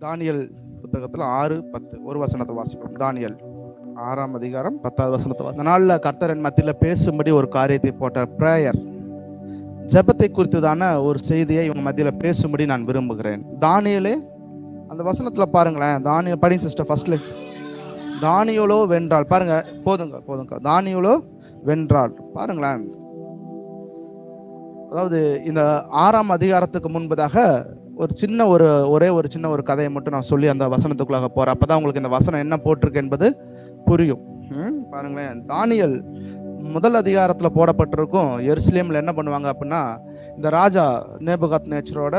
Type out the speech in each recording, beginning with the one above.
Daniel புத்தகத்தில் 6:10 ஒரு வசனத்தை வாசிப்போம். தானியல் 6ஆம் அதிகாரம் 10வது வசனத்தை வாசி. அந்த நாளில் கர்த்தர் என் மத்தியில் பேசும்படி ஒரு காரியத்தை போட்டார். பிரேயர், ஜெபத்தை குறித்ததான ஒரு செய்தியை இவங்க மத்தியில் பேசும்படி நான் விரும்புகிறேன். தானியலே அந்த வசனத்தில் பாருங்களேன். தானியல் படிங்க சிஸ்டர். ஃபர்ஸ்ட்ல தானியேலோ வென்றாள். பாருங்க, போதுங்க. தானியேலோ வென்றாள். பாருங்களேன். அதாவது இந்த 6ஆம் அதிகாரத்துக்கு முன்பதாக ஒரே ஒரு சின்ன கதையை மட்டும் நான் சொல்லி அந்த வசனத்துக்குள்ளாக போறேன். அப்பதான் உங்களுக்கு இந்த வசனம் என்ன போட்டிருக்கு என்பது புரியும். பாருங்களேன். தானியல் முதல் அதிகாரத்தில் போடப்பட்டிருக்கும். எருசலேமில் என்ன பண்ணுவாங்க அப்படின்னா, இந்த ராஜா நேபுகாத்நேச்சரோட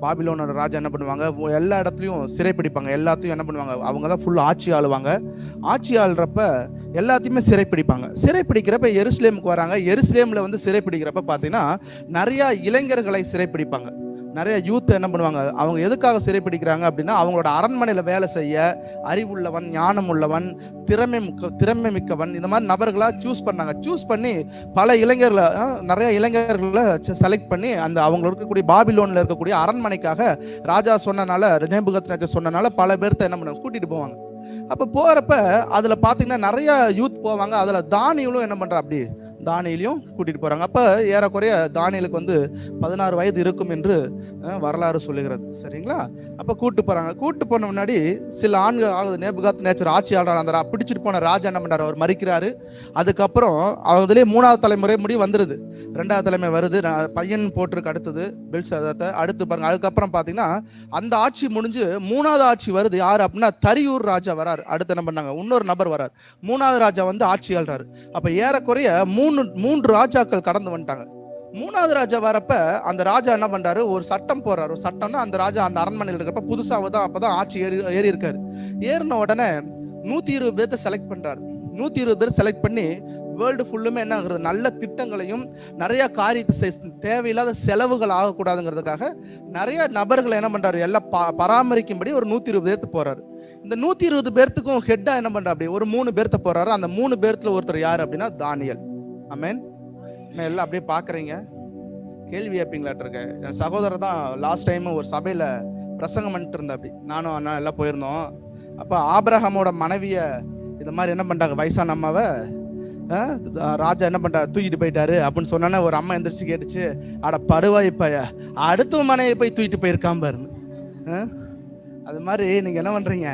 பாபிலோனோட ராஜா என்ன பண்ணுவாங்க, எல்லா இடத்துலையும் சிறைப்பிடிப்பாங்க. எல்லாத்தையும் என்ன பண்ணுவாங்க, அவங்க தான் ஃபுல் ஆட்சி ஆளுவாங்க. ஆட்சி ஆளுறப்ப எல்லாத்தையுமே சிறைப்பிடிப்பாங்க. சிறைப்பிடிக்கிறப்ப எருசலேமுக்கு வராங்க. எருசலேமில் வந்து சிறைப்பிடிக்கிறப்ப பார்த்தீங்கன்னா நிறையா இளைஞர்களை சிறைப்பிடிப்பாங்க. நிறைய யூத் என்ன பண்ணுவாங்க, அவங்க எதுக்காக சிறைப்பிடிக்கிறாங்க அப்படின்னா, அவங்களோட அரண்மனையில் வேலை செய்ய அறிவுள்ளவன், ஞானம் உள்ளவன், திறமை மிக்கவன், இந்த மாதிரி நபர்களாக சூஸ் பண்ணாங்க. சூஸ் பண்ணி நிறைய இளைஞர்களை செலக்ட் பண்ணி அந்த அவங்க இருக்கக்கூடிய பாபிலோனில் இருக்கக்கூடிய அரண்மனைக்காக ராஜா சொன்னனால, நேபுகாத்நேச்சர் சொன்னனால பல பேர்த்த என்ன பண்ணுவாங்க, கூட்டிகிட்டு போவாங்க. அப்போ போகிறப்ப அதில் பார்த்தீங்கன்னா நிறைய யூத் போவாங்க. அதில் தானியேலும் என்ன பண்ணுறா, அப்படி தானியேலையும் கூட்டிகிட்டு போகிறாங்க. அப்போ ஏறக்குறைய தானியேலுக்கு வந்து 16 வயது இருக்கும் என்று வரலாறு சொல்லுகிறது. சரிங்களா? அப்போ கூட்டு போகிறாங்க. கூட்டு போன முன்னாடி சில ஆண்கள் ஆகுது. நேபுகாத்நேச்சர் ஆட்சி ஆடுறாரு. அந்த பிடிச்சிட்டு போன ராஜா என்ன பண்ணுறாரு, அவர் மறிக்கிறாரு. அதுக்கப்புறம் அதுலேயே 3வது தலைமுறை முடி வந்துடுது. 2வது தலைமை வருது. பையன் போட்டிருக்கு. அடுத்தது பெல்ஷாத்சார். அடுத்து பாருங்க. அதுக்கப்புறம் பார்த்தீங்கன்னா அந்த ஆட்சி முடிஞ்சு 3வது ஆட்சி வருது. யார் அப்படின்னா தரியூர் ராஜா வரார். அடுத்து என்ன பண்ணாங்க, இன்னொரு நபர் வரார். 3வது ராஜா வந்து ஆட்சி ஆள்றாரு. அப்போ ஏறக்குறைய மூன்று ராஜாக்கள் கடந்து வந்துட்டாங்க. 3வது ராஜா வரப்ப அந்த ராஜா என்ன பண்றாரு, ஒரு சட்டம் போடுறாரு. ஒரு சட்டம்னா அந்த ராஜா அந்த அரண்மனையில் இருக்கப்ப புதுசாக தான் அப்பதான் ஆட்சி ஏறி இருக்காரு. ஏறின உடனே 120 பேர்த்த செலக்ட் பண்றாரு. 120 பேர் செலக்ட் பண்ணி வேர்ல்டு ஃபுல்லுமே என்ன ஆகுறது, நல்ல திட்டங்களையும் நிறைய காரியத்தை தேவையில்லாத செலவுகள் ஆகக்கூடாதுங்கிறதுக்காக நிறைய நபர்களை என்ன பண்றாரு, எல்லாம் பராமரிக்கும்படி ஒரு 120 பேர்த்து போறாரு. இந்த 120 பேர்த்துக்கும் ஹெட்டா என்ன பண்றா, அப்படி ஒரு 3 பேர்த்த போறாரு. அந்த 3 பேர்த்துல ஒருத்தர் யாரு அப்படின்னா தானியேல். ஆமென். நான் எல்லாம் அப்படியே பார்க்குறீங்க, கேள்வி கேட்பீங்களாட்டு இருக்க. என் சகோதரர் தான் லாஸ்ட் டைம் ஒரு சபையில் பிரசங்கம் பண்ணிட்டு இருந்தேன். அப்படி நானும் அண்ணா எல்லாம் போயிருந்தோம். அப்போ ஆபிரகாமோட மனைவியை இந்த மாதிரி என்ன பண்ணிட்டாங்க, வயசான அம்மாவை ராஜா என்ன பண்ணுறா, தூக்கிட்டு போயிட்டாரு அப்படின்னு சொன்னோன்னே ஒரு அம்மா எந்திரிச்சு கேட்டுச்சு, அட படுவாய் பைய, அடுத்த மனைவி போய் தூக்கிட்டு போயிருக்காம பாருங்க. அது மாதிரி நீங்கள் என்ன பண்ணுறீங்க,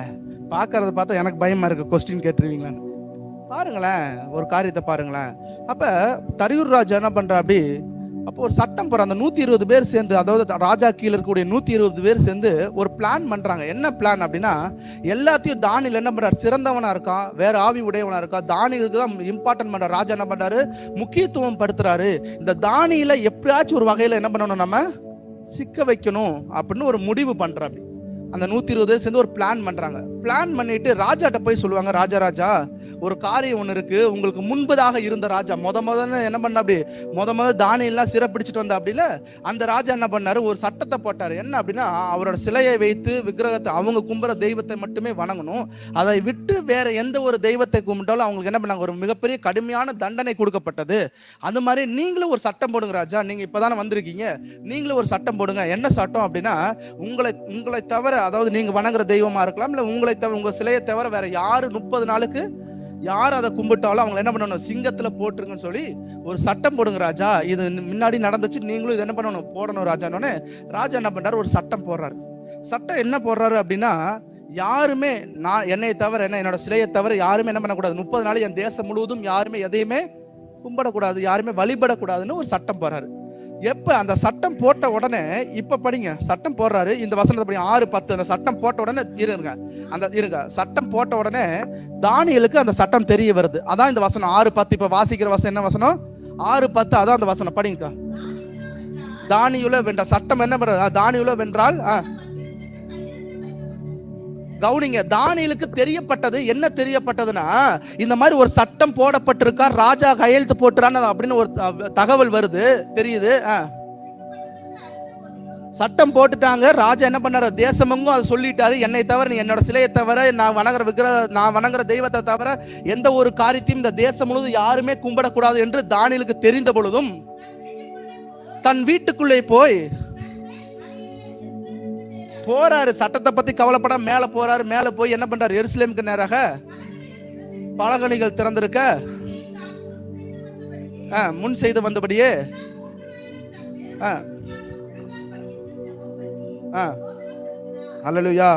பார்க்கறத பார்த்தா எனக்கு பயமாக இருக்குது, கொஸ்டின் கேட்டுருவீங்களான்னு. பாருங்களேன், ஒரு காரியத்தை பாருங்களேன். அப்போ தரியூர் ராஜா என்ன பண்ணுறா, அப்படி அப்போ ஒரு சட்டம் போகிற அந்த 120 பேர் சேர்ந்து, அதாவது ராஜா கீழே இருக்கக்கூடிய 120 பேர் சேர்ந்து ஒரு பிளான் பண்ணுறாங்க. என்ன பிளான் அப்படின்னா, எல்லாத்தையும் தானியேல் என்ன பண்ணுறாரு, சிறந்தவனாக இருக்கான், வேற ஆவி உடையவனாக இருக்கான், தானியேலுக்கு தான் இம்பார்ட்டன்ட் பண்ணுற ராஜா என்ன பண்ணுறாரு, முக்கியத்துவம் படுத்துறாரு. இந்த தானியேலை எப்படியாச்சும் ஒரு வகையில் என்ன பண்ணணும், நம்ம சிக்க வைக்கணும் அப்படின்னு ஒரு முடிவு பண்ணுறா. அப்படி அந்த 120 பேர் சேர்ந்து ஒரு பிளான் பண்றாங்க. பிளான் பண்ணிட்டு ராஜாட்ட போய் சொல்லுவாங்க, ராஜா ஒரு காரியம் ஒன்று இருக்கு. உங்களுக்கு முன்பதாக இருந்த ராஜா முதல்ல என்ன பண்ண, அப்படி முதல் தானியேல்லாம் சிறைப்பிடிச்சிட்டு வந்தா அப்படில அந்த ராஜா என்ன பண்ணாரு, ஒரு சட்டத்தை போட்டாரு. என்ன அப்படின்னா, அவரோட சிலையை வைத்து விக்கிரகத்தை, அவங்க கும்புற தெய்வத்தை மட்டுமே வணங்கணும். அதை விட்டு வேற எந்த ஒரு தெய்வத்தை கும்பிட்டாலும் அவங்களுக்கு என்ன பண்ணாங்க, ஒரு மிகப்பெரிய கடுமையான தண்டனை கொடுக்கப்பட்டது. அந்த மாதிரி நீங்களும் ஒரு சட்டம் போடுங்க ராஜா, நீங்க இப்பதானே வந்திருக்கீங்க, நீங்களும் ஒரு சட்டம் போடுங்க. என்ன சட்டம் அப்படின்னா, உங்களை தவிர, அதாவது நீங்க வணங்குற தெய்வமா இருக்கலாம், இல்ல உங்களை தவிர, உங்க சிலையை தவிர வேற யாரு 30 நாளுக்கு யார் அதை கும்பிட்டாலும் அவங்க என்ன பண்ணணும், சிங்கத்துல போட்டுருங்கன்னு சொல்லி ஒரு சட்டம் போடுங்க ராஜா. இது முன்னாடி நடந்துச்சு, நீங்களும் இது என்ன பண்ணணும், போடணும் ராஜான்னு ராஜா என்ன பண்றாரு, ஒரு சட்டம் போடுறாரு. சட்டம் என்ன போடுறாரு அப்படின்னா, யாருமே என்னை தவிர, என்னோட சிலையை தவிர யாருமே என்ன பண்ணக்கூடாது, 30 நாள் என் தேசம் முழுவதும் யாருமே எதையுமே கும்பிடக்கூடாது, யாருமே வழிபடக்கூடாதுன்னு ஒரு சட்டம் போடுறாரு. எப்ப அந்த சட்டம் போட்ட உடனே, இப்ப படிங்க, சட்டம் போடுறாரு. இந்த வசனத்தை படி 6:10. அந்த சட்டம் போட்ட உடனே இருங்க சட்டம் போட்ட உடனே தானியேலுக்கு அந்த சட்டம் தெரிய வருது. அதான் இந்த வசனம் 6:10. இப்ப வாசிக்கிற வசனம் என்ன வசனம், 6:10. அதான் அந்த வசனம் படிங்க. தானியேல வென்ற சட்டம் என்ன பண்றது, தானியேல வென்றால் கவுனிங்க, தானியேலுக்கு தெரியப்பட்டது என்ன, தெரியப்பட்டதுன்னா இந்த மாதிரி ஒரு சட்டம் போடப்பட்டிருக்கா, ராஜா கையெழுத்து போட்டுறான்னு அப்படின்னு ஒரு தகவல் வருது, தெரியுது. சட்டம் போட்டுட்டாங்க. ராஜா என்ன பண்ணாரு, தேசமெங்கும் அதை சொல்லிட்டாரு, என்னை தவிர, என்னோட சிலையை தவிர, நான் வணங்குற தெய்வத்தை தவிர எந்த ஒரு காரியத்தையும் இந்த தேசம் முழுவதும் யாருமே கும்பிடக்கூடாது என்று தானியேலுக்கு தெரிந்த பொழுதும் தன் வீட்டுக்குள்ளே போய் போறாரு, சட்டத்தை பத்தி கவலைப்படாம மேல போறாரு. மேல போய் என்ன பண்றாரு? எருசலேமுக்கு நேராக பலகணிகள் திறந்திருக்க முன் செய்து வந்தபடியே அல்லேலூயா.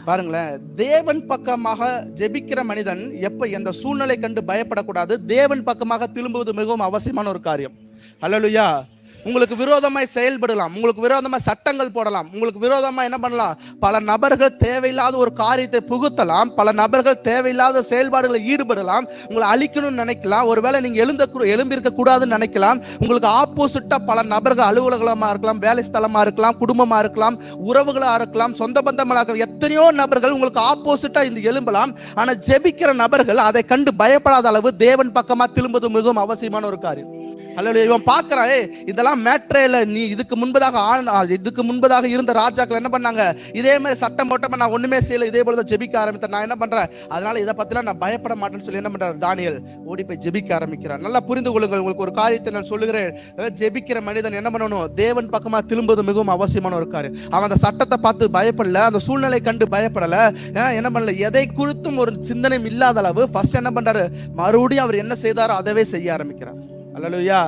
பாருங்களேன், தேவன் பக்கமாக ஜெபிக்கிற மனிதன் எப்ப எந்த சூழ்நிலை கண்டு பயப்படக்கூடாது. தேவன் பக்கமாக திரும்புவது மிகவும் அவசியமான ஒரு காரியம். அல்லேலூயா. உங்களுக்கு விரோதமாய் செயல்படலாம், உங்களுக்கு விரோதமாக சட்டங்கள் போடலாம், உங்களுக்கு விரோதமாக என்ன பண்ணலாம், பல நபர்கள் தேவையில்லாத ஒரு காரியத்தை புகுத்தலாம், பல நபர்கள் தேவையில்லாத செயல்பாடுகளை ஈடுபடலாம், உங்களை அழிக்கணும்னு நினைக்கலாம், ஒருவேளை நீங்கள் எழும்பியிருக்க கூடாதுன்னு நினைக்கலாம். உங்களுக்கு ஆப்போசிட்டாக பல நபர்கள் அலுவலகமாக இருக்கலாம், வேலை ஸ்தலமாக இருக்கலாம், குடும்பமாக இருக்கலாம், உறவுகளாக இருக்கலாம், சொந்த பந்தமாக இருக்கலாம், எத்தனையோ நபர்கள் உங்களுக்கு ஆப்போசிட்டாக இந்த எழும்பலாம். ஆனால் ஜெபிக்கிற நபர்கள் அதை கண்டு பயப்படாத அளவு தேவன் பக்கமாக திரும்புவது மிகவும் அவசியமான ஒரு காரியம். அல்லேலூயா. இவன் பார்க்கறான், இதெல்லாம் மேட்ரேல நீ இதுக்கு முன்பதாக இருந்த ராஜாக்கள் என்ன பண்ணாங்க, இதே மாதிரி சட்டம் போட்டப்ப நான் ஒண்ணுமே செய்யல, இதே போல தான் ஜெபிக்க ஆரம்பித்தேன், நான் என்ன பண்றேன், அதனால இதை பத்திலாம் நான் பயப்பட மாட்டேன்னு சொல்லி என்ன பண்றாரு தானியேல், ஓடி போய் ஜெபிக்க ஆரம்பிக்கிறார். நல்லா புரிந்து கொள்ளுங்கள், உங்களுக்கு ஒரு காரியத்தை நான் சொல்லுகிறேன். ஜெபிக்கிற மனிதன் என்ன பண்ணணும், தேவன் பக்கமா திரும்புவது மிகவும் அவசியமான ஒரு காரியம். அவன் அந்த சட்டத்தை பார்த்து பயப்படல, அந்த சூழ்நிலை கண்டு பயப்படல, என்ன பண்ணல, எதை குறித்தும் ஒரு சிந்தனை இல்லாத அளவு ஃபர்ஸ்ட் என்ன பண்றாரு, மறுபடியும் அவர் என்ன செய்தாரோ அதவே செய்ய ஆரம்பிக்கிறார். அல்லேலூயா.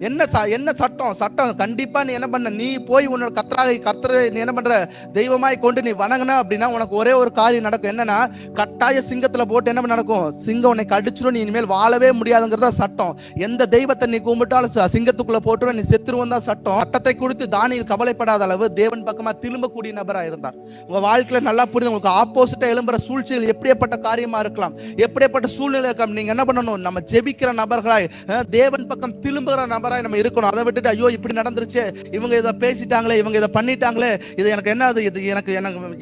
என்ன சட்டம் கண்டிப்பா நீ என்ன பண்ண, நீ போய் உன்னோட கர்த்தரை நீ என்ன பண்ற, தெய்வமாய் கொண்டு நீ வணங்கின அப்படின்னா உனக்கு ஒரே ஒரு காரியம் நடக்கும். என்னன்னா, கட்டாய சிங்கத்துல போட்டு என்ன நடக்கும், சிங்கம் உன்னை கடிச்சிடும், நீ இனிமேல் வாழவே முடியாதுங்கிறதா சட்டம். எந்த தெய்வத்தை நீ கும்பிட்டாலும் சிங்கத்துக்குள்ள போட்டு நீ செத்துருவன் தான் சட்டம். சட்டத்தை கொடுத்து தானியேல் கவலைப்படாத அளவு தேவன் பக்கமா திரும்பக்கூடிய நபராக இருந்தார். உங்க வாழ்க்கையில நல்லா புரிந்து, உங்களுக்கு ஆப்போசிட்டா எழும்புற சூழ்ச்சிகள் எப்படிப்பட்ட காரியமா இருக்கலாம், எப்படிப்பட்ட சூழ்நிலை இருக்கலாம், நீங்க என்ன பண்ணணும், நம்ம ஜெபிக்கிற நபர்களாய் தேவன் பக்கம் திரும்புகிற நபராய் நம்ம இருக்கணும். அதை விட்டுட்டு ஐயோ இப்படி நடந்துருச்சு, இவங்க இதை பேசிட்டாங்களே, இவங்க இதை பண்ணிட்டாங்களே, இது எனக்கு என்ன, இது எனக்கு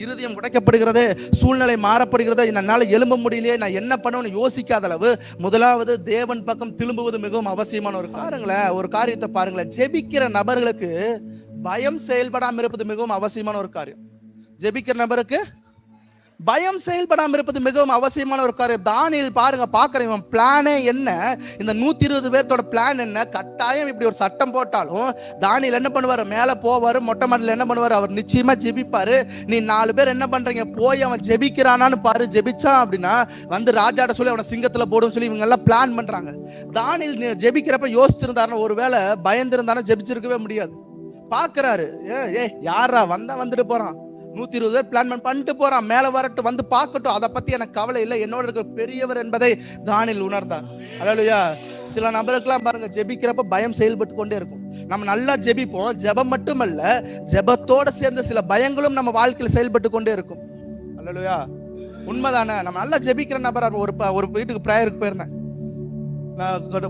இருதயம் உடைக்கப்படுகிறது, சூழ்நிலை மாறப்படுகிறது, என்னால் எழும்ப முடியலையே, நான் என்ன பண்ணுவேன்னு யோசிக்காத அளவு முதலாவது தேவன் பக்கம் திரும்புவது மிகவும் அவசியமான ஒரு பாருங்களேன். ஒரு காரியத்தை பாருங்களேன், ஜெபிக்கிற நபர்களுக்கு பயம் செயல்படாமல் இருப்பது மிகவும் அவசியமான ஒரு காரியம். ஜெபிக்கிற நபருக்கு பயம் செயல்படாமல் இருப்பது மிகவும் அவசியமான ஒரு காரியம். தானியேல் பாருங்க, பார்க்குறேன் இவன் பிளானே என்ன, இந்த 120 பேர்த்தோட பிளான் என்ன, கட்டாயம் இப்படி ஒரு சட்டம் போட்டாலும் தானியேல் என்ன பண்ணுவார், மேலே போவார், மொட்டை மாடியில் என்ன பண்ணுவார், அவர் நிச்சயமா ஜெபிப்பார். நீ 4 பேர் என்ன பண்றீங்க, போய் அவன் ஜெபிக்கிறானான்னு பாரு, ஜெபிச்சான் அப்படின்னா வந்து ராஜாட்ட சொல்லி அவனை சிங்கத்துல போடும் சொல்லி இவங்க எல்லாம் பிளான் பண்றாங்க. தானியேல் ஜெபிக்கிறப்ப யோசிச்சிருந்தாருன்னா, ஒருவேளை பயந்திருந்தானா ஜெபிச்சிருக்கவே முடியாது. பார்க்கறாரு, யாரா வந்துட்டு போறான், 120 பேர் பிளான் பண்ணிட்டு போறான், மேல வரட்டும், வந்து பார்க்கட்டும், அதை பத்தி எனக்கு கவலை இல்லை, என்னோட இருக்க பெரியவர் என்பதை தானியேல் உணர்ந்தார். அல்லேலூயா. சில நபருக்கெல்லாம் பாருங்க, ஜெபிக்கிறப்ப பயம் செயல்பட்டு கொண்டே இருக்கும். நம்ம நல்லா ஜெபிப்போம், ஜெபம் மட்டுமல்ல, ஜெபத்தோட சேர்ந்த சில பயங்களும் நம்ம வாழ்க்கையில் செயல்பட்டு கொண்டே இருக்கும். அல்லேலூயா. உண்மைதானே. நம்ம நல்லா ஜெபிக்கிற நபர், ஒரு வீட்டுக்கு ப்ரேயருக்கு போயிருந்தேன்,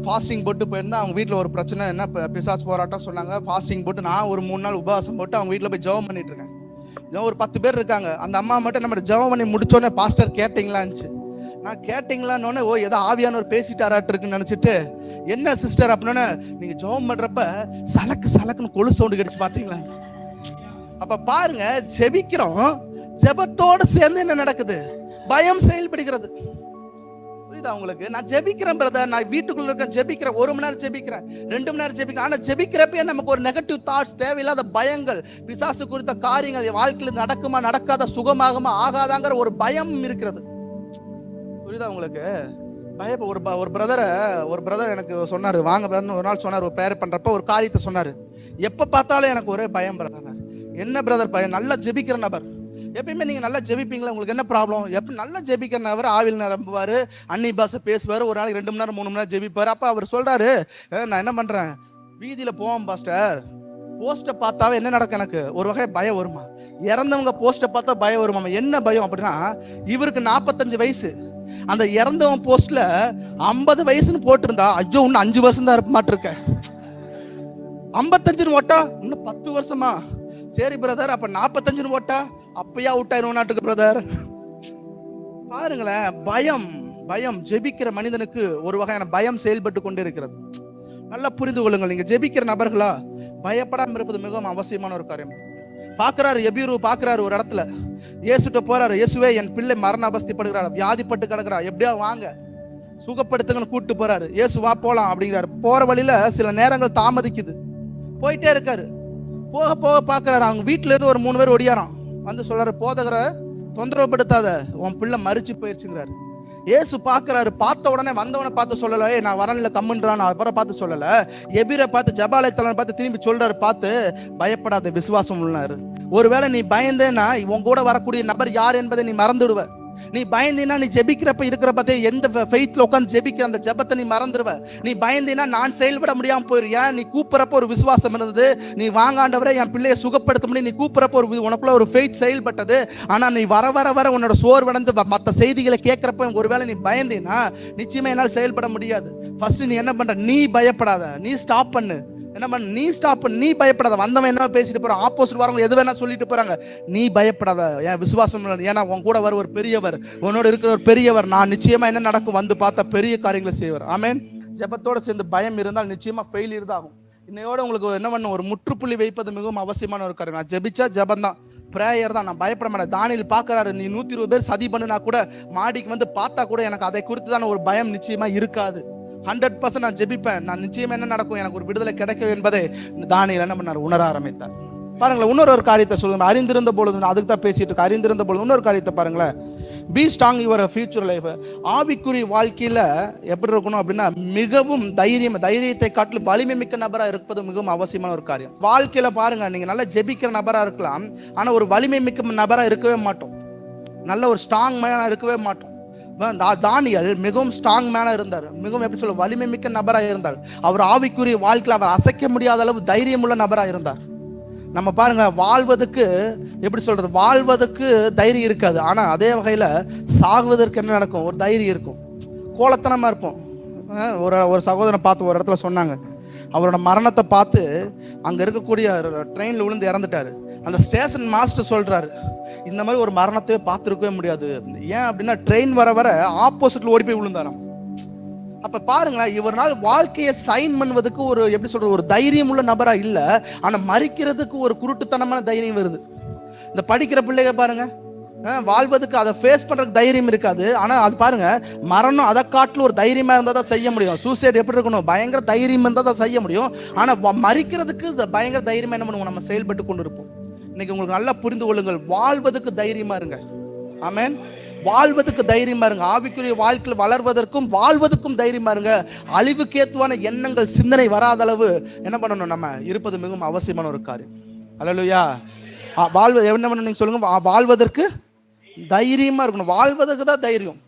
ஃபாஸ்டிங் போட்டு போயிருந்தேன். அவங்க வீட்டில் ஒரு பிரச்சனை, என்ன பிசாசு போராட்டம் சொன்னாங்க. ஃபாஸ்டிங் போட்டு நான் ஒரு 3 நாள் உபவாசம் போட்டு அவங்க வீட்டில் போய் ஜெபம் பண்ணிட்டு இருக்கேன். ஒரு 10 பேர் இருக்காங்க. அந்த அம்மா மட்டும் நம்ம ஜெபம் பண்ணி முடிச்சோடனே, பாஸ்டர் கேட்டீங்களான்னு. நான் கேட்டீங்களான்னு, ஏதோ ஆவியானவர் பேசிட்டாராட்டு இருக்குன்னு நினைச்சிட்டு, என்ன சிஸ்டர் அப்படின்னா, நீங்க ஜெபம் பண்றப்ப சலக்குன்னு கொலு சவுண்டு கிடைச்சு பாத்தீங்களா. அப்ப பாருங்க, ஜெபிக்கிறோம், ஜெபத்தோடு சேர்ந்து என்ன நடக்குது, பயம் செயல்படுகிறது. புரியுதா உங்களுக்கு? நான் ஜெபிக்கிறேன் பிரதர், நான் வீட்டுக்குள்ள இருக்க ஜெபிக்கிறேன், 1 மணி நேரம் ஜெபிக்கிறேன், 2 மணி நேரம் ஜெபிக்கிறேன். ஆனா ஜெபிக்கிறப்ப நமக்கு ஒரு நெகட்டிவ் தாட்ஸ், தேவையில்லாத பயங்கள், பிசாசு குறித்த காரியங்கள் வாழ்க்கையில் நடக்குமா நடக்காத, சுகமாகுமா ஆகாதாங்கிற ஒரு பயம் இருக்கிறது. புரியுதா உங்களுக்கு? ஒரு பிரதர் எனக்கு சொன்னாரு, வாங்க பிரதர்னு ஒரு நாள் சொன்னார். ஒரு பேர் பண்றப்ப ஒரு காரியத்தை சொன்னாரு. எப்ப பார்த்தாலும் எனக்கு ஒரே பயம் பிரதர். என்ன பிரதர் பயம்? நல்லா ஜெபிக்கிற நபர். எப்பயுமே நீங்க நல்லா ஜெபிப்பீங்களா, உங்களுக்கு என்ன ப்ராப்ளம்? எப்ப நல்லா ஜெபிக்கிறவர் ஆவில் நிரம்புவாரு, அன்னி பாஷை பேசுவாரு, ஒரு நாளைக்கு 2 மணி நேரம் 3 மணி நேரம் ஜெபிப்பாரு. அப்ப அவர் சொல்றாரு, நான் என்ன பண்றேன், வீதியில போவோம் பாஸ்டர், போஸ்ட்டை பார்த்தாவே என்ன நடக்கும், எனக்கு ஒரு வகை பயம் வருமா, இறந்தவங்க போஸ்ட்டை பார்த்தா பயம் வருமா. என்ன பயம் அப்படின்னா, இவருக்கு 45 வயசு, அந்த இறந்தவன் போஸ்ட்ல 50 வயசுன்னு போட்டிருந்தா, ஐயோ இன்னும் 5 வருஷம் தான் இருக்க மாட்டிருக்க, 55 ஓட்டா இன்னும் 10 வருஷமா, சரி பிரதர் அப்ப 45 ஓட்டா அப்பயா அவுட் ஆயிரும் நாட்டுக்கு பிரதர். பாருங்களேன், பயம் ஜெபிக்கிற மனிதனுக்கு ஒரு வகையான பயம் செயல்பட்டு கொண்டே இருக்கிறது. நல்லா புரிந்து கொள்ளுங்கள், நீங்க ஜெபிக்கிற நபர்களா பயப்படாம இருப்பது மிகவும் அவசியமான ஒரு காரியம். பாக்குறாரு, எபிரு பாக்குறாரு ஒரு இடத்துல, இயேசுட்ட போறாரு, இயேசுவே என் பிள்ளை மரண அவஸ்தைப்படுகிறார், வியாதிப்பட்டு கிடக்குறா, எப்படியா வாங்க சுகப்படுத்துங்கன்னு கூப்பிட்டு போறாரு. இயேசு வா போலாம் அப்படிங்கிறாரு. போற வழியில சில நேரங்கள் தாமதிக்குது, போயிட்டே இருக்காரு. போக போக பார்க்குறாரு, அவங்க வீட்டுல இருந்து ஒரு 3 பேர் ஒடியாராம். வந்து சொல்றாரு, போதகரை தொந்தரவுப்படுத்தாத, உன் பிள்ளை மறிச்சு போயிடுச்சுங்கிறாரு. ஏசு பார்க்குறாரு, பார்த்த உடனே வந்தவனை பார்த்து சொல்லல, நான் வரல கம்முன்றான், அவரை பார்த்து சொல்லல, எபிரை பார்த்து ஜபாலயத்தலனை பார்த்து திரும்பி சொல்றாரு, பார்த்து பயப்படாத, விசுவாசம் உள்ளாரு. ஒருவேளை நீ பயந்தேன்னா உன் கூட வரக்கூடிய நபர் யார் என்பதை நீ மறந்துடுவ. நீ பயந்தீனா நீ ஜெபிக்கிறப்ப இருக்கிற பத்தி எந்த ஃபெய்த்ல உட்காந்து ஜெபிக்கிற அந்த ஜெபத்தை நீ மறந்துடுவ. நீ பயந்தீனா நான் செயல்பட முடியாம போயிருவியா. நீ கூப்பிடறப்ப ஒரு விசுவாசம் இருந்தது, நீ வாங்காண்டவரை என் பிள்ளையை சுகப்படுத்த முடியும், நீ கூப்பிடறப்ப ஒரு உனக்குள்ள ஒரு ஃபெய்த் செயல்பட்டது. ஆனா நீ வர வர வர உன்னோட சோர்வடைந்து மற்ற செய்திகளை கேட்கிறப்ப ஒருவேளை நீ பயந்தீனா நிச்சயமா என்னால் செயல்பட முடியாது. ஃபர்ஸ்ட் நீ என்ன பண்ற, நீ பயப்படாத, நீ ஸ்டாப் பண்ணு. என்ன பண்ண, நீ ஸ்டாப் பண்ணு, நீ பயப்படாத. வந்தவன் என்ன பேசிட்டு போறான், ஆப்போசிட் வரவங்க எது வேணா சொல்லிட்டு போறாங்க, நீ பயப்படாத. என் விசுவாசம், ஏன்னா உன் கூட வர ஒரு பெரியவர், உன்னோட இருக்கிற ஒரு பெரியவர், நான் நிச்சயமா என்ன நடக்கும் வந்து பார்த்தா பெரிய காரியங்களை செய்வார். ஆமென். ஜெபத்தோட சேர்ந்து பயம் இருந்தால் நிச்சயமா ஃபெயிலியர் தான் ஆகும். இன்னையோட உங்களுக்கு என்ன பண்ணும், ஒரு முற்றுப்புள்ளி வைப்பது மிகவும் அவசியமான ஒரு காரியம். நான் ஜெபிச்சா ஜெபம் தான், பிரேயர் தான், நான் பயப்பட மாட்டேன். தானியேல் பார்க்கறாரு, நீ 120 பேர் சதி பண்ணுனா கூட, மாடிக்கு வந்து பார்த்தா கூட எனக்கு அதை குறித்து தான ஒரு பயம் நிச்சயமா இருக்காது. 100% நான் ஜெபிப்பேன், நான் நிச்சயமா என்ன நடக்கும், எனக்கு ஒரு விடுதலை கிடைக்கும் என்பதை தானியேல் என்ன பண்ணார், உணர ஆரம்பித்தார். பாருங்களேன், இன்னொரு காரியத்தை சொல்லுங்க. அறிந்திருந்த பொழுது, அதுக்கு தான் பேசிட்டு இருக்கு, அறிந்திருந்த பொழுது இன்னொரு காரியத்தை பாருங்களேன். Be strong your future life. ஆவிக்குரிய வாழ்க்கையில எப்படி இருக்கணும் அப்படின்னா, மிகவும் தைரியத்தை காட்டிலும் வலிமை மிக்க நபரா இருப்பது மிகவும் அவசியமான ஒரு காரியம். வாழ்க்கையில பாருங்க, நீங்க நல்லா ஜெபிக்கிற நபரா இருக்கலாம், ஆனா ஒரு வலிமை மிக்க நபரா இருக்கவே மாட்டோம், நல்ல ஒரு ஸ்ட்ராங் மேனா இருக்கவே மாட்டோம். தானியேல் மிகவும் ஸ்ட்ராங் மேனா இருந்தார், மிகவும் எப்படி சொல்ல, வலிமை மிக்க நபராக இருந்தார். அவர் ஆவிக்குரிய வாழ்க்கையில் அவர் அசைக்க முடியாத அளவு தைரியம் உள்ள நபராக இருந்தார். நம்ம பாருங்க, வாழ்வதற்கு எப்படி சொல்றது, வாழ்வதற்கு தைரியம் இருக்காது, ஆனா அதே வகையில சாகுவதற்கு என்ன நடக்கும், ஒரு தைரியம் இருக்கும். கோலத்தனமா இருப்போம். ஒரு சகோதரனை பார்த்து ஒரு இடத்துல சொன்னாங்க, அவரோட மரணத்தை பார்த்து அங்க இருக்கக்கூடிய ட்ரெயின்ல விழுந்து இறந்துட்டாரு. அந்த ஸ்டேஷன் மாஸ்டர் சொல்றாரு, இந்த மாதிரி ஒரு மரணத்தையே பார்த்துருக்கவே முடியாது. ஏன் அப்படின்னா, ட்ரெயின் வர வர ஆப்போசிட்ல ஓடி போய் விழுந்தாராம். அப்ப பாருங்களேன், இவரால் வாழ்க்கையை சைன் பண்ணுவதற்கு ஒரு எப்படி சொல்றது, ஒரு தைரியம் உள்ள நபரா இல்ல, ஆனா மறிக்கிறதுக்கு ஒரு குருட்டுத்தனமான தைரியம் வருது. இந்த படிக்கிற பிள்ளைங்க பாருங்க, வாழ்வதற்கு அதை ஃபேஸ் பண்றதுக்கு தைரியம் இருக்காது, ஆனா அது பாருங்க, மரணம் அதை காட்டில் ஒரு தைரியமா இருந்தா தான் செய்ய முடியும். சூசைட் எப்படி இருக்கணும், பயங்கர தைரியம் இருந்தா தான் செய்ய முடியும், ஆனா மறிக்கிறதுக்கு பயங்கர தைரியமா என்ன பண்ணுவோம், நம்ம செயல்பட்டு கொண்டு இருப்போம். இன்னைக்கு உங்களுக்கு நல்லா புரிந்து கொள்ளுங்கள், வாழ்வதற்கு தைரியமா இருங்க. ஆமென். வாழ்வதற்கு தைரியமா இருங்க. ஆவிக்குரிய வாழ்க்கையில் வளர்வதற்கும் வாழ்வதற்கும் தைரியமா இருங்க. அழிவுக்கேத்துவான எண்ணங்கள் சிந்தனை வராத அளவு என்ன பண்ணணும், நம்ம இருப்பது மிகவும் அவசியமான ஒரு காரியம். அல்லேலூயா. வாழ்வது என்ன பண்ணணும் நீங்க சொல்லுங்க, வாழ்வதற்கு தைரியமா இருக்கணும். வாழ்வதற்கு தான் தைரியம்,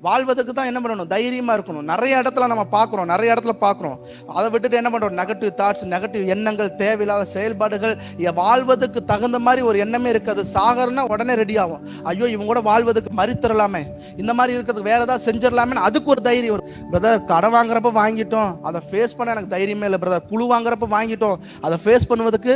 வாழ்வதற்கு தான் என்ன பண்ணணும், தைரியமா இருக்கணும். நிறைய இடத்துல நம்ம பார்க்குறோம், நிறைய இடத்துல பார்க்குறோம். அதை விட்டுட்டு என்ன பண்ணுறோம், நெகட்டிவ் தாட்ஸ், நெகட்டிவ் எண்ணங்கள், தேவையில்லாத செயல்பாடுகள். வாழ்வதற்கு தகுந்த மாதிரி ஒரு எண்ணமே இருக்காது. சாகரம்னா உடனே ரெடி ஆகும், ஐயோ இவங்க கூட வாழ்வதற்கு மறித்தரலாமே, இந்த மாதிரி இருக்கிறதுக்கு வேற ஏதாவது செஞ்சிடலாமே, அதுக்கு ஒரு தைரியம் வரும். பிரதர், கடன் வாங்குறப்ப வாங்கிட்டோம், அதை ஃபேஸ் பண்ண எனக்கு தைரியமே இல்லை. பிரதர், குழு வாங்குறப்ப வாங்கிட்டோம், அதை ஃபேஸ் பண்ணுவதற்கு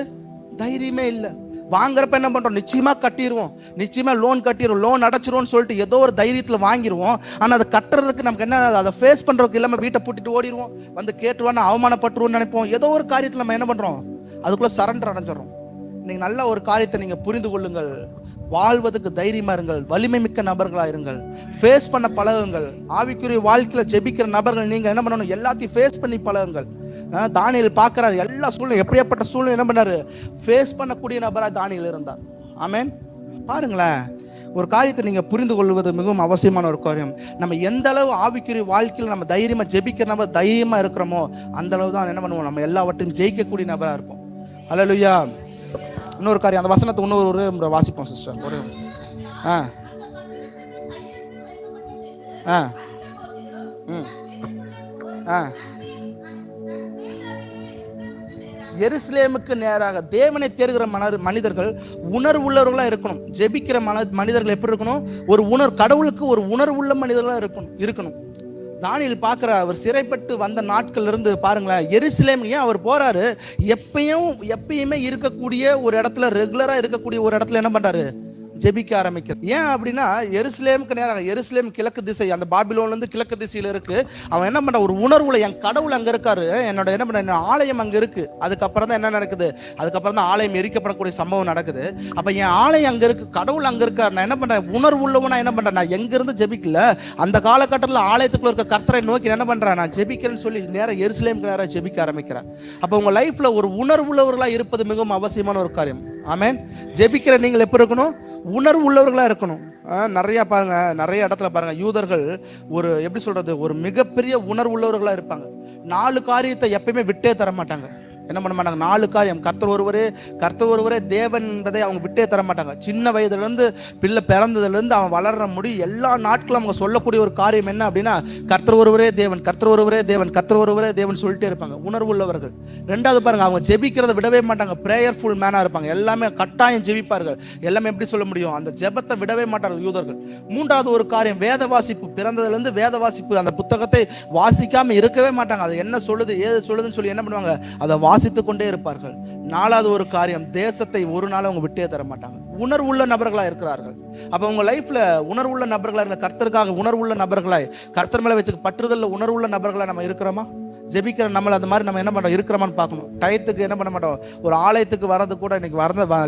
தைரியமே இல்லை. வாங்குறப்ப என்ன பண்றோம், நிச்சயமா கட்டிடுவோம், நிச்சயமா லோன் கட்டிடுவோம், லோன் அடைச்சிருவோம்னு சொல்லிட்டு ஏதோ ஒரு தைரியத்துல வாங்கிடுவோம். ஆனா அதை கட்டுறதுக்கு நமக்கு என்ன, அதை ஃபேஸ் பண்றதுக்கு இல்லாம வீட்டை பூட்டிட்டு ஓடிடுவோம், வந்து கேட்டுருவான்னு அவமானப்பட்டுருவோம்னு நினைப்போம். ஏதோ ஒரு காரியத்துல நம்ம என்ன பண்றோம், அதுக்குள்ள சரண்டர் அடைஞ்சிடறோம். நீங்க நல்ல ஒரு காரியத்தை நீங்க புரிந்து கொள்ளுங்கள், வாழ்வதற்கு தைரியமா இருங்கள், வலிமை மிக்க நபர்களா இருங்கள், ஃபேஸ் பண்ண பழகுங்கள். ஆவிக்குரிய வாழ்க்கையில ஜெபிக்கிற நபர்கள் நீங்க என்ன பண்ணணும், எல்லாத்தையும் ஃபேஸ் பண்ணி பழகுங்கள். தானியேல் பார்க்கிறார், எல்லா சூழ்நிலை, எப்படியாப்பட்ட சூழ்நிலை என்ன பண்ணாரு, ஃபேஸ் பண்ணக்கூடிய நபரா தானியேல் இருந்தார். ஆமென். பாருங்களேன், ஒரு காரியத்தை நீங்க புரிந்து கொள்வது மிகவும் அவசியமான ஒரு காரியம். நம்ம எந்த அளவு ஆவிக்குரிய வாழ்க்கையில் நம்ம தைரியமா ஜெபிக்கிற நபர் தைரியமா இருக்கிறோமோ, அந்த அளவு தான் என்ன பண்ணுவோம், நம்ம எல்லாவற்றையும் ஜெயிக்கக்கூடிய நபரா இருப்போம். அல்லேலூயா. இன்னொரு காரியம், அந்த வசனத்தை இன்னொரு வாசிப்போம் சிஸ்டர். ஒரு எருசலேமுக்கு நேராக தேவனை தேடுகிற மனிதர்கள் உணர்வுள்ளவர்களா இருக்கணும். ஜெபிக்கிற மனிதர்கள் எப்படி இருக்கணும், ஒரு கடவுளுக்கு ஒரு உணர்வுள்ள மனிதர்களா இருக்கணும். தானியேல் பார்க்குற, அவர் சிறைப்பட்டு வந்த நாட்கள் இருந்து பாருங்களேன், எருசலேம் ஏன் அவர் போறாரு, எப்பயுமே இருக்கக்கூடிய ஒரு இடத்துல, ரெகுலரா இருக்கக்கூடிய ஒரு இடத்துல என்ன பண்றாரு, ஜெபிக்க ஆரம்பிக்கிறான். ஏன் அப்படின்னா எருசலேமுக்கு நேராக, எருசலேம் கிழக்கு திசை, அந்த பாபிலோன்ல இருந்து கிழக்கு திசையில இருக்கு. அவன் என்ன பண்றான், ஒரு உணர்வுல என் கடவுள் அங்க இருக்காரு, என்னோட என்ன பண்ற ஆலயம் அங்க இருக்கு. அதுக்கப்புறம் தான் என்ன நடக்குது, அதுக்கப்புறம் தான் ஆலயம் எரிக்கப்படக்கூடிய சம்பவம் நடக்குது. அப்ப என் ஆலயம் அங்க இருக்கு, கடவுள் அங்க இருக்காரு, நான் என்ன பண்றேன், உணர்வு உள்ளவனா என்ன பண்றேன், நான் எங்க இருந்து ஜெபிக்கல, அந்த காலகட்டத்தில் ஆலயத்துக்குள்ள இருக்க கர்த்தரை நோக்கி என்ன பண்றேன், நான் ஜெபிக்கிறேன்னு சொல்லி நேரம் எருசலேமுக்கு நேராக ஜெபிக்க ஆரம்பிக்கிறேன். அப்ப உங்க லைஃப்ல ஒரு உணர்வு உள்ளவர்களா இருப்பது மிகவும் அவசியமான ஒரு காரியம். ஆமென். ஜெபிக்கிற நீங்கள் எப்படி இருக்கணும், உணர்வு உள்ளவர்களா இருக்கணும். நிறைய பாருங்க, நிறைய இடத்துல பாருங்க, யூதர்கள் ஒரு எப்படி சொல்றது, ஒரு மிகப்பெரிய உணர்வு உள்ளவர்களா இருப்பாங்க. 4 காரியத்தை எப்பயுமே விட்டே தர மாட்டாங்க. என்ன பண்ண மாட்டாங்க, 4 காரியம், கர்த்தர் ஒருவரே தேவன் என்பதை அவங்க விட்டே தர மாட்டாங்க. சின்ன வயதுலேருந்து பிள்ளை பிறந்ததுலேருந்து அவன் வளர்ற முடியும் எல்லா நாட்களும் அவங்க சொல்லக்கூடிய ஒரு காரியம் என்ன அப்படின்னா, கர்த்தர் ஒருவரே தேவன், கர்த்தர் ஒருவரே தேவன், கர்த்தர் ஒருவரே தேவன் சொல்லிட்டே இருப்பாங்க. உணர்வு உள்ளவர்கள். 2வது பாருங்க, அவங்க ஜெபிக்கிறத விடவே மாட்டாங்க, பிரேயர்ஃபுல் மேனாக இருப்பாங்க. எல்லாமே கட்டாயம் ஜெபிப்பார்கள். எல்லாமே எப்படி சொல்ல முடியும், அந்த ஜெபத்தை விடவே மாட்டார்கள் யூதர்கள். 3வது ஒரு காரியம், வேத வாசிப்பு. பிறந்ததுலேருந்து வேத வாசிப்பு, அந்த புத்தகத்தை வாசிக்காம இருக்கவே மாட்டாங்க. அது என்ன சொல்லுது ஏது சொல்லுதுன்னு சொல்லி என்ன பண்ணுவாங்க, அதை வாசித்துக் கொண்டே இருப்பார்கள். 4வது ஒரு காரியம், தேசத்தை ஒரு நாள் அவங்க விட்டே தர மாட்டாங்க. உணர்வுள்ள நபர்களா இருக்கிறார்கள். அப்ப உங்க லைஃப்ல உணர்வுள்ள நபர்களா இருக்க, கர்த்தருக்காக உணர்வுள்ள நபர்களாய், கர்த்தர் மேல வச்சு பற்றுதல்ல உணர்வுள்ள நபர்களா நம்ம இருக்கிறோமா, ஜெபிக்கிற நம்மள அந்த மாதிரி நம்ம என்ன பண்றோம், இருக்கிறோமான்னு பார்க்கணும். டயத்துக்கு என்ன பண்ண மாட்டோம், ஒரு ஆலயத்துக்கு வர்றது கூட, இன்னைக்கு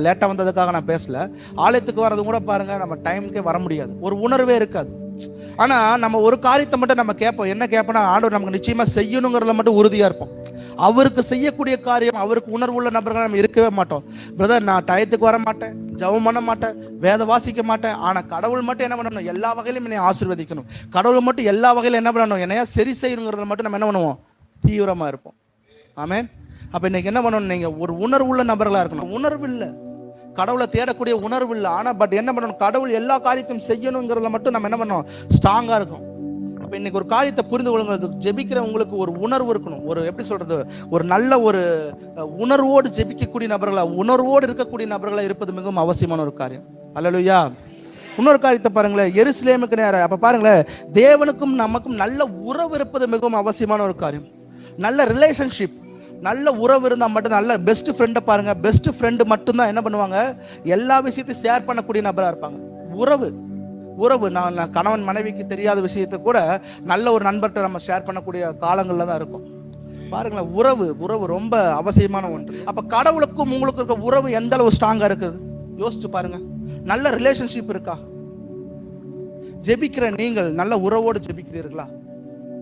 லேட்டா வந்ததுக்காக நான் பேசல, ஆலயத்துக்கு வர்றது கூட பாருங்க நம்ம டைமுக்கே வர முடியாது, ஒரு உணர்வே இருக்காது. ஆனா நம்ம ஒரு காரியத்தை மட்டும் நம்ம கேட்போம், என்ன கேட்போம்னா, ஆண்டவர் நமக்கு நிச்சயமா செய்யணுங்கிறதுல மட்டும் உறுதியா இருப்போம். அவருக்கு செய்யக்கூடிய காரியம், அவருக்கு உணர்வுள்ள நபர்கள் நம்ம இருக்கவே மாட்டோம். பிரதர், நான் டயத்துக்கு வர மாட்டேன், ஜெபம் பண்ண மாட்டேன், வேத வாசிக்க மாட்டேன், ஆனா கடவுள் மட்டும் என்ன பண்ணணும், எல்லா வகையிலும் என்னை ஆசீர்வதிக்கணும், கடவுள் மட்டும் எல்லா வகையிலும் என்ன பண்ணணும், என்னையா சரி செய்யணுங்கிறதுல மட்டும் நம்ம என்ன பண்ணுவோம், தீவிரமா இருப்போம். ஆமென். அப்ப இன்னைக்கு என்ன பண்ணணும், நீங்க ஒரு உணர்வுள்ள நபர்களா இருக்கணும். உணர்வு இல்லை, கடவுளை தேடக்கூடிய உணர்வு இல்லை. ஆனா பட் என்ன பண்ணணும், கடவுள் எல்லா காரியத்தையும் செய்யணுங்கிறதுல மட்டும் நம்ம என்ன பண்ணணும், ஸ்ட்ராங்கா இருக்கும். அப்ப இன்னைக்கு ஒரு காரியத்தை புரிந்து கொள்ளுங்க, ஜெபிக்கிற உங்களுக்கு ஒரு உணர்வு இருக்கணும். ஒரு எப்படி சொல்றது, ஒரு நல்ல ஒரு உணர்வோடு ஜெபிக்கக்கூடிய நபர்களா, உணர்வோடு இருக்கக்கூடிய நபர்களா இருப்பது மிகவும் அவசியமான ஒரு காரியம். அல்லேலூயா. இன்னொரு காரியத்தை பாருங்களேன், எருசலேமுக்கு நேரம். அப்ப பாருங்களேன், தேவனுக்கும் நமக்கும் நல்ல உறவு இருப்பது மிகவும் அவசியமான ஒரு காரியம். நல்ல ரிலேஷன்ஷிப், நல்ல உறவு இருந்தால் மட்டும், நல்ல பெஸ்ட் ஃப்ரெண்டை பாருங்க, பெஸ்ட் ஃப்ரெண்டு மட்டும்தான் என்ன பண்ணுவாங்க, எல்லா விஷயத்தையும் ஷேர் பண்ணக்கூடிய நபராக இருப்பாங்க. உறவு நான் கணவன் மனைவிக்கு தெரியாத விஷயத்தை கூட நல்ல ஒரு நண்பர்கிட்ட நம்ம ஷேர் பண்ணக்கூடிய காலங்களில் தான் இருக்கும். பாருங்களேன், உறவு ரொம்ப அவசியமான ஒன்று. அப்போ கடவுளுக்கும் உங்களுக்கு இருக்க உறவு எந்த அளவு ஸ்ட்ராங்காக இருக்குது யோசிச்சு பாருங்க. நல்ல ரிலேஷன்ஷிப் இருக்கா? ஜெபிக்கிற நீங்கள் நல்ல உறவோடு ஜெபிக்கிறீர்களா?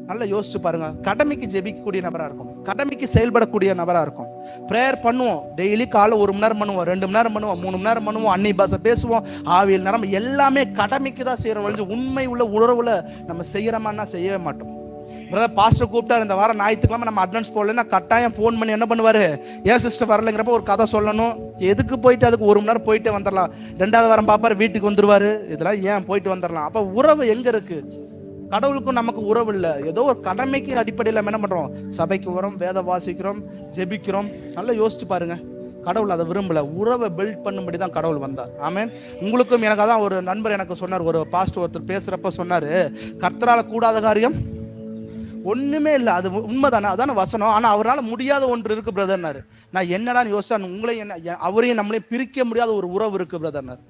நல்லா யோசிச்சு பாருங்க. கடமைக்கு ஜெபிக்கக்கூடிய நபராக இருக்கும், கடமைக்கு செயல்படக்கூடிய நபராக இருக்கும். ப்ரேயர் பண்ணுவோம், டெய்லி காலை 1 மணி நேரம் பண்ணுவோம், 2 மணி நேரம் பண்ணுவோம், 3 மணி நேரம் பண்ணுவோம், அன்னி பாஷை பேசுவோம், ஆவியல் நேரம், எல்லாமே கடமைக்கு தான் செய்யறோம். ஒழிஞ்சு உண்மை உள்ள உறவுல நம்ம செய்யறோமான்னா செய்யவே மாட்டோம். பிரதர் பாஸ்டர் கூப்பிட்டாரு இந்த வாரம் ஞாயிற்றுக்கிழமை நம்ம அட்வான்ஸ் போடலன்னா கட்டாயம் ஃபோன் பண்ணி என்ன பண்ணுவாரு, ஏன் சிஸ்டர் வரலைங்கிறப்ப ஒரு கதை சொல்லணும். எதுக்கு போயிட்டு அதுக்கு 1 மணி நேரம் போயிட்டே வந்துடலாம், 2வது வாரம் பார்ப்பாரு, வீட்டுக்கு வந்துருவாரு. இதெல்லாம் ஏன் போயிட்டு வந்துடலாம். அப்போ உறவு எங்க இருக்கு? கடவுளுக்கும் நமக்கு உறவு இல்லை, ஏதோ ஒரு கடமைக்கு அடிப்படையில் நம்ம என்ன பண்றோம், சபைக்கு வரோம், வேத வாசிக்கிறோம், ஜெபிக்கிறோம். நல்லா யோசிச்சு பாருங்க. கடவுள் அதை விரும்பல, உறவை பில்ட் பண்ணும்படி தான் கடவுள் வந்தார். ஆமென். உங்களுக்கும் எனக்கு அதான் ஒரு நண்பர் எனக்கு சொன்னார், ஒரு பாஸ்டர் ஒருத்தர் பேசுறப்ப சொன்னாரு, கர்த்தரால கூடாத காரியம் ஒண்ணுமே இல்லை. அது உண்மைதானே, அதான வசனம். ஆனா அவரால் முடியாத ஒன்று இருக்கு பிரதர்னாரு. நான் என்னடான்னு யோசிச்சா, உங்களையும் என்ன அவரையும் நம்மளையும் பிரிக்க முடியாத ஒரு உறவு இருக்கு பிரதர்னார்.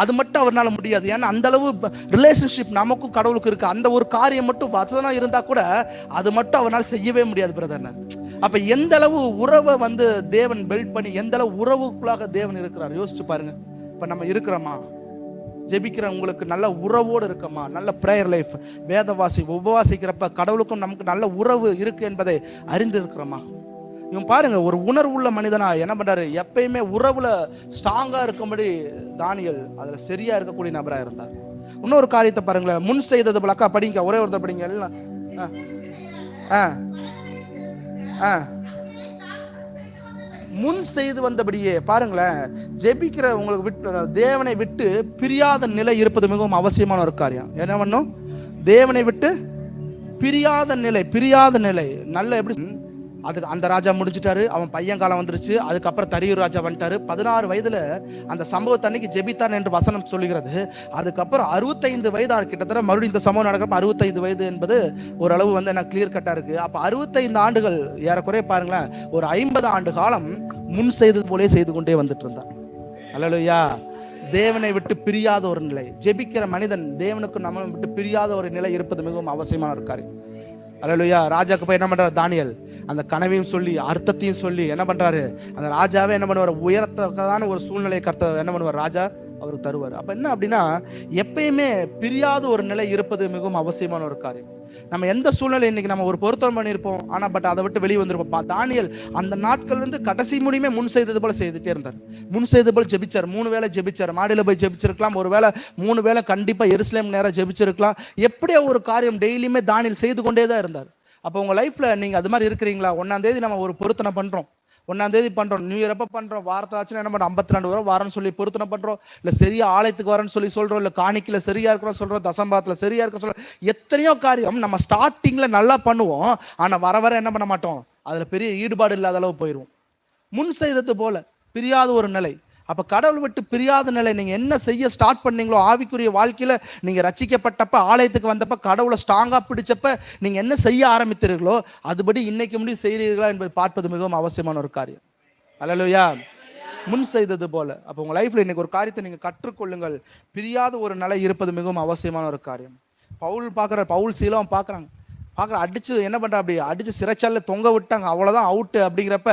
அது மட்டும் அவரால் முடியாது. ஏன்னா அந்த அளவு ரிலேஷன்ஷிப் நமக்கும் கடவுளுக்கு இருக்கு. அந்த ஒரு காரியம் மட்டும் வசனம் இருந்தா கூட அது மட்டும் அவரால் செய்யவே முடியாது பிரதர்னார். அப்ப எந்த அளவு உறவை தேவன் பில்ட் பண்ணி, எந்த அளவு உறவுக்குள்ளாக தேவன் இருக்கிறார் யோசிச்சு பாருங்க. இப்ப நம்ம இருக்கிறோமா? ஜெபிக்கிற உங்களுக்கு நல்ல உறவோடு இருக்கமா? நல்ல பிரேயர் லைஃப், வேதவாசி உபவாசிக்கிறப்ப கடவுளுக்கும் நமக்கு நல்ல உறவு இருக்கு என்பதை அறிந்து இருக்கிறோமா? இவன் பாருங்க, ஒரு உணர்வுள்ள மனிதனா என்ன பண்றாரு, எப்பயுமே உறவுல ஸ்ட்ராங்கா இருக்கும்படி தானியேல் அதுல சரியா இருக்கக்கூடிய நபரா இருந்தார். இன்னொரு காரியத்தை பாருங்களேன், முன் செய்தது போல. அக்கா படிங்க, ஒரே ஒருத்தர் படிங்க எல்லாம். முன் செய்து வந்தபடியே பாருங்களேன். ஜெபிக்கிற உங்களுக்கு விட்டு, தேவனை விட்டு பிரியாத நிலை இருப்பது மிகவும் அவசியமான ஒரு காரியம். என்ன பண்ணும், தேவனை விட்டு பிரியாத நிலை. நல்ல எப்படி, அதுக்கு அந்த ராஜா முடிஞ்சிட்டாரு, அவன் பையன் காலம் வந்துருச்சு. அதுக்கப்புறம் தரியூர் ராஜா வந்துட்டாரு. 16 வயதுல அந்த சம்பவத்தை அன்னைக்கு ஜெபித்தான் என்று வசனம் சொல்லுகிறது. அதுக்கப்புறம் 65 வயது கிட்டத்தட்ட மறுபடியும் இந்த சம்பவம் நடக்கிறப்ப 65 வயது என்பது ஓரளவு என்ன கிளியர் கட்டா இருக்கு. அப்ப 65 ஆண்டுகள் ஏறக்குறைய பாருங்களேன், ஒரு 50 ஆண்டு காலம் முன் செய்தது போலே செய்து கொண்டே வந்துட்டு இருந்தார். அல்லேலூயா. தேவனை விட்டு பிரியாத ஒரு நிலை. ஜெபிக்கிற மனிதன் தேவனுக்கு நம்மளை விட்டு பிரியாத ஒரு நிலை இருப்பது மிகவும் அவசியமான ஒரு காரியம். அல்லேலூயா. ராஜாக்கு போய் என்ன பண்றாரு தானியேல், அந்த கனவையும் சொல்லி அர்த்தத்தையும் சொல்லி என்ன பண்றாரு, அந்த ராஜாவே என்ன பண்ணுவார், உயரத்தக்கதான ஒரு சூழ்நிலையை கர்த்தர் என்ன பண்ணுவார், ராஜா அவருக்கு தருவார். அப்ப என்ன அப்படின்னா, எப்பயுமே பிரியாத ஒரு நிலை இருப்பது மிகவும் அவசியமான ஒரு காரியம். நம்ம எந்த சூழ்நிலை இன்னைக்கு நம்ம ஒரு பொருத்தம் பண்ணியிருப்போம், ஆனா பட் அதை விட்டு வெளியே வந்திருப்போம். தானியேல் அந்த நாட்கள் வந்து கடைசி முடியுமே முன் செய்தது போல செய்துட்டே இருந்தார். முன் செய்தது போல ஜெபிச்சார். 3 வேளை ஜெபிச்சார். மாடியில் போய் ஜெபிச்சிருக்கலாம், ஒரு வேளை 3 வேளை கண்டிப்பா எருசலேம் நேரம் ஜெபிச்சிருக்கலாம். எப்படியோ ஒரு காரியம் டெய்லியுமே தானியேல் செய்து கொண்டே தான் இருந்தார். அப்போ உங்க லைஃப்ல நீங்க அது மாதிரி இருக்கிறீங்களா? 1ஆம் தேதி நம்ம ஒரு பொருத்தனை பண்றோம், 1ஆம் தேதி பண்றோம், நியூ இயர் அப்ப பண்றோம், வாரத்தாச்சுன்னா என்ன பண்றோம், 52 வரும் வாரம்னு சொல்லி பொருத்தனை பண்றோம், இல்ல சரியா ஆலயத்துக்கு வரேன்னு சொல்லி சொல்றோம், இல்ல காணிக்கையில சரியா இருக்கிறோம் சொல்றோம், தசம்பாத்துல சரியா இருக்க சொல்றோம். எத்தனையோ காரியம் நம்ம ஸ்டார்டிங்ல நல்லா பண்ணுவோம், ஆனா வர வர என்ன பண்ண மாட்டோம், அதுல பெரிய ஈடுபாடு இல்லாத அளவு போயிடுவோம். முன் செய்தது போல பிரியாத ஒரு நிலை. அப்ப கடவுள் விட்டு பிரியாத நிலை. நீங்க என்ன செய்ய ஸ்டார்ட் பண்ணீங்களோ, ஆவிக்குரிய வாழ்க்கையில நீங்க ரட்சிக்கப்பட்டப்ப, ஆலயத்துக்கு வந்தப்ப, கடவுளை ஸ்ட்ராங்கா பிடிச்சப்ப நீங்க என்ன செய்ய ஆரம்பித்தீர்களோ அதுபடி இன்னைக்கு முடிவு செய்கிறீர்களா என்பதை பார்ப்பது மிகவும் அவசியமான ஒரு காரியம். அல்லேலூயா. முன் செய்தது போல. அப்ப உங்க லைஃப்ல இன்னைக்கு ஒரு காரியத்தை நீங்க கற்றுக்கொள்ளுங்கள். பிரியாத ஒரு நிலை இருப்பது மிகவும் அவசியமான ஒரு காரியம். பவுல் சீலம் பார்க்குற அடிச்சு என்ன பண்ற, அப்படி அடிச்சு சிறைச்சால தொங்க விட்டாங்க, அவ்வளவுதான் அவுட்டு. அப்படிங்கிறப்ப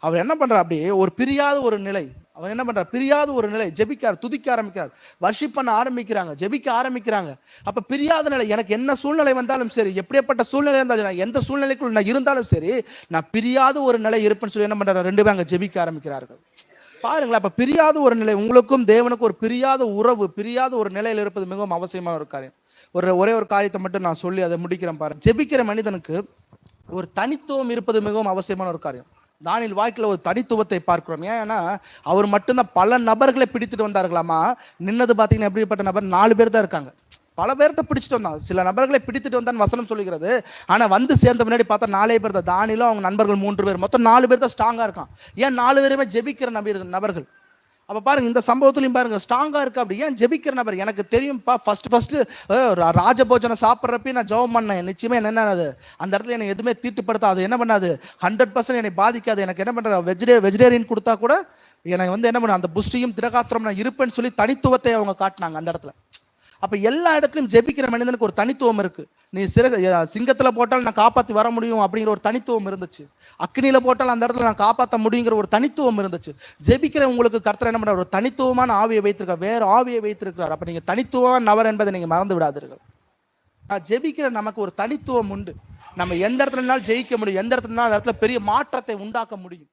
அவர் என்ன பண்ற, அப்படி ஒரு பிரியாத ஒரு நிலை. அவன் என்ன பண்றார், பிரியாத ஒரு நிலை. ஜெபிக்கார், துதிக்க ஆரம்பிக்கிறார், வர்ஷிப் பண்ண ஆரம்பிக்கிறாங்க, ஜெபிக்க ஆரம்பிக்கிறாங்க. அப்ப பிரியாத நிலை. எனக்கு என்ன சூழ்நிலை வந்தாலும் சரி, எப்படிப்பட்ட சூழ்நிலை இருந்தாலும், எந்த சூழ்நிலைக்குள் நான் இருந்தாலும் சரி, நான் பிரியாத ஒரு நிலை இருப்பேன்னு சொல்லி என்ன பண்றாரு, 2 பேரும் அங்க ஜெபிக்க ஆரம்பிக்கிறார்கள். பாருங்களேன். அப்ப பிரியாத ஒரு நிலை. உங்களுக்கும் தேவனுக்கும் ஒரு பிரியாத உறவு, பிரியாத ஒரு நிலையில் இருப்பது மிகவும் அவசியமான ஒரு காரியம். ஒரே ஒரு காரியத்தை மட்டும் நான் சொல்லி அதை முடிக்கிறேன் பாருங்க. ஜெபிக்கிற மனிதனுக்கு ஒரு தனித்துவம் இருப்பது மிகவும் அவசியமான ஒரு காரியம். தானியேல் வாழ்க்கையில் ஒரு தனித்துவத்தை பார்க்கிறோம். ஏன்னா அவர் மட்டும்தான் பல நபர்களை பிடித்துட்டு வந்தார்களாமா. நின்னது பார்த்தீங்கன்னா எப்படிப்பட்ட நபர், 4 பேர் தான் இருக்காங்க. பல பேர்த்த பிடிச்சிட்டு வந்தாங்க. சில நபர்களை பிடித்துட்டு வந்தான்னு வசனம் சொல்லுகிறது. ஆனால் வந்து சேர்ந்த முன்னாடி பார்த்தா 4 பேர் தான். தானியேலும் அவங்க நண்பர்கள் 3 பேர், மொத்தம் 4 பேர் தான் ஸ்ட்ராங்காக இருக்கான். ஏன் 4 பேருமே ஜெபிக்கிற நபர்கள். அப்போ பாருங்க, இந்த சம்பவத்திலையும் பாருங்க ஸ்ட்ராங்காக இருக்கு. அப்படி ஏன் ஜெபிக்கிற நபர், எனக்கு தெரியும்ப்பா, ஃபர்ஸ்ட் ராஜபோஜனை சாப்பிட்றப்ப நான் ஜெபம் பண்ணேன். நிச்சயமா என்ன அது, அந்த இடத்துல எனக்கு எதுவுமே தீட்டுப்படுத்தாது, என்ன பண்ணாது, 100% என்னை பாதிக்காது. எனக்கு என்ன பண்ற, வெஜிடேரியன் கொடுத்தா கூட எனக்கு வந்து என்ன பண்ண, அந்த புஷ்டியும் திரகாத்திரம் நான் இருப்பேன்னு சொல்லி தனித்துவத்தை அவங்க காட்டினாங்க அந்த இடத்துல. அப்ப எல்லா இடத்துலையும் ஜெபிக்கிற மனிதனுக்கு ஒரு தனித்துவம் இருக்கு. நீ சிங்கத்துல போட்டால் நான் காப்பாற்றி வர முடியும் அப்படிங்கிற ஒரு தனித்துவம் இருந்துச்சு. அக்னியில போட்டால் அந்த இடத்துல நான் காப்பாற்ற முடியுங்கிற ஒரு தனித்துவம் இருந்துச்சு. ஜெபிக்கிற உங்களுக்கு கர்த்தர் என்ன பண்றார், ஒரு தனித்துவமான ஆவியை வைத்திருக்கார், வேற ஆவியை வைத்திருக்கிறார். அப்ப நீங்க தனித்துவமான நபர் என்பதை நீங்க மறந்து விடாதீர்கள். ஜெபிக்கிற நமக்கு ஒரு தனித்துவம் உண்டு. நம்ம எந்த இடத்துலனாலும் ஜெயிக்க முடியும், எந்த இடத்துல பெரிய மாற்றத்தை உண்டாக்க முடியும்.